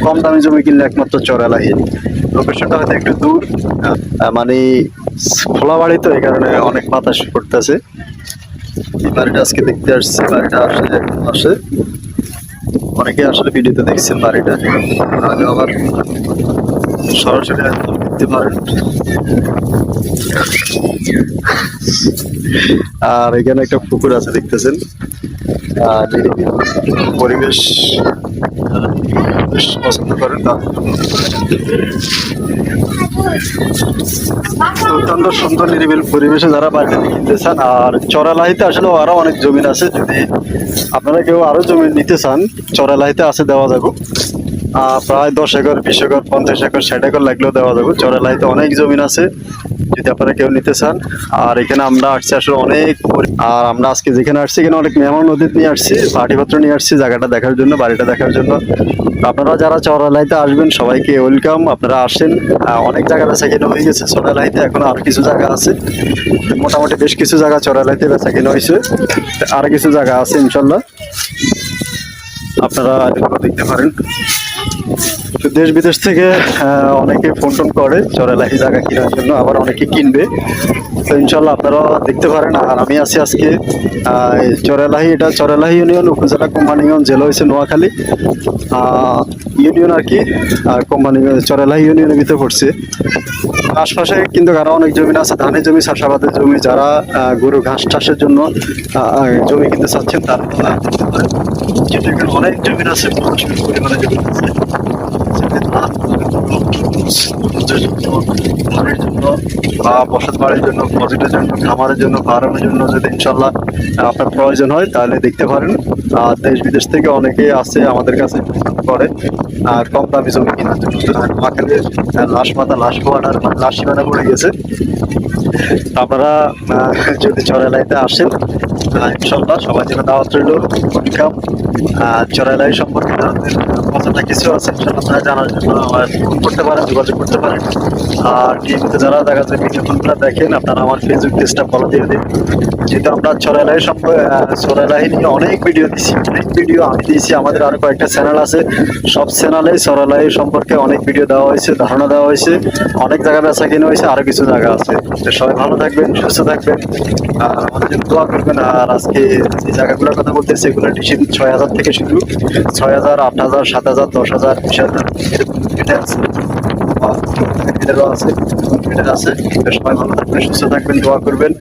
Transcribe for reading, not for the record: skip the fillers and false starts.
কম দামি জমি কিনলে একমাত্র চরালাহি। লোকেশনটা হয়তো একটু দূর, মানে খোলা বাড়ি তো, এই কারণে অনেক বাতাস করতেছে। এই বাড়িটা আজকে দেখতে আসছি, বাড়িটা আসে অনেকে আসলে ভিডিওতে দেখছেন বাড়িটা, আগে আবার সরাসরি একদম দেখতে পারেন। আর এখানে একটা পুকুর আছে দেখতেছেন। নিরিবিলি পরিবেশ বেশ পছন্দ করেন অত্যন্ত সুন্দর নিরিবিলি পরিবেশে যারা বাড়িতে কিনতে চান। আর চরালাহিতে আসলে আরো অনেক জমিন আছে, যদি আপনারা কেউ আরো জমি নিতে চান চরালাহিতে আছে, দেওয়া যাবে। প্রায় 10 একর, 20 একর, 50 একর, 60 একর লাগলেও দেওয়া যাবে। চরালাহিতে অনেক জমিন আছে যদি আপনারা কেউ নিতে চান। আর এখানে আমরা আসছি আসলে অনেক, আর আমরা আজকে যেখানে আসছি এখানে অনেক মেহমান নদীতে নিয়ে আসছি, পাটিপত্র নিয়ে আসছি জায়গাটা দেখার জন্য, বাড়িটা দেখার জন্য। আপনারা যারা চরালাহিতে আসবেন সবাইকে ওয়েলকাম, আপনারা আসেন। অনেক জায়গা বেচা কেনা হয়ে গেছে চরালাহিতে, এখন আর কিছু জায়গা আছে, মোটামুটি বেশ কিছু জায়গা চরালাহিতে বেচা কেনা হয়েছে, আর কিছু জায়গা আছে ইনশাল্লাহ, আপনারা এগুলো দেখতে পারেন। তো দেশ বিদেশ থেকে অনেকে ফোন টোন করে চরালাহি জায়গা কেনার জন্য, আবার অনেকে কিনবে। তো ইনশাল্লাহ আপনারা দেখতে পারেন। আর আমি আছি আজকে চরালাহি, এটা চরালাহি ইউনিয়ন, উপজেলা কোম্পানিগঞ্জ, জেলা হয়েছে নোয়াখালী, ইউনিয়ন আর কি। কোম্পানিগঞ্জ চরালাহি ইউনিয়নের ভিতরে পড়ছে। আশপাশে কিন্তু আরো অনেক জমি আছে, ধানের জমি, চাষাবাদের জমি, যারা গরু ঘাস চাষের জন্য জমি কিনতে চাচ্ছেন তারা অনেক জমি আছে, প্রচুর পরিমাণে জমি আছে। ধানের জন্য বা বসত বাড়ির জন্য, মসজিদের জন্য, খামারের জন্য, ফার্মের জন্য যদি ইনশাল্লাহ আপনার প্রয়োজন হয় তাহলে দেখতে পারেন। আর দেশ বিদেশ থেকে অনেকে আছে আমাদের কাছে করে কম দামি জমি কেনার জন্য। নোয়াখালীর লাশ মাথা, লাশ পোয়াটার লাশ সীমানা পড়ে গেছে। আপনারা যদি চরালাইতে আসেন ইনশাল্লাহ সবাই যেন দাওয়াত রইল, ওয়েলকাম। চরালাই সম্পর্কে কতটা কিছু আছে আপনারা জানার জন্য আমার ফোন করতে পারেন, যোগাযোগ করতে পারেন। আর টিভিতে যারা দেখা যায় ভিডিওগুলো দেখেন আপনারা আমার ফেসবুক পেজটা ফলো দিয়ে দিন। যেহেতু আমরা চরালাই সম্পর্কে, চরালাই নিয়ে অনেক ভিডিও দিচ্ছি, অনেক ভিডিও আমি দিয়েছি, আমাদের আরো কয়েকটা চ্যানেল আছে, সব চ্যানেলে চরালাই সম্পর্কে অনেক ভিডিও দেওয়া হয়েছে, ধারণা দেওয়া হয়েছে, অনেক জায়গা বেচা কিনা হয়েছে, আরো কিছু জায়গা আছে। সবাই ভালো থাকবেন, সুস্থ থাকবেন, আর আমাদের জন্য দোয়া করবেন। আর আজকে যে জায়গাগুলোর কথা বলতেছি এগুলো ডিসি 6,000 থেকে শুরু, 6,000, 8,000, 7,000, 10,000, 20,000 এরকম এটা আছে, এটারও আছে, এটা আছে। সবাই ভালো থাকবেন, সুস্থ থাকবেন, দোয়া করবেন।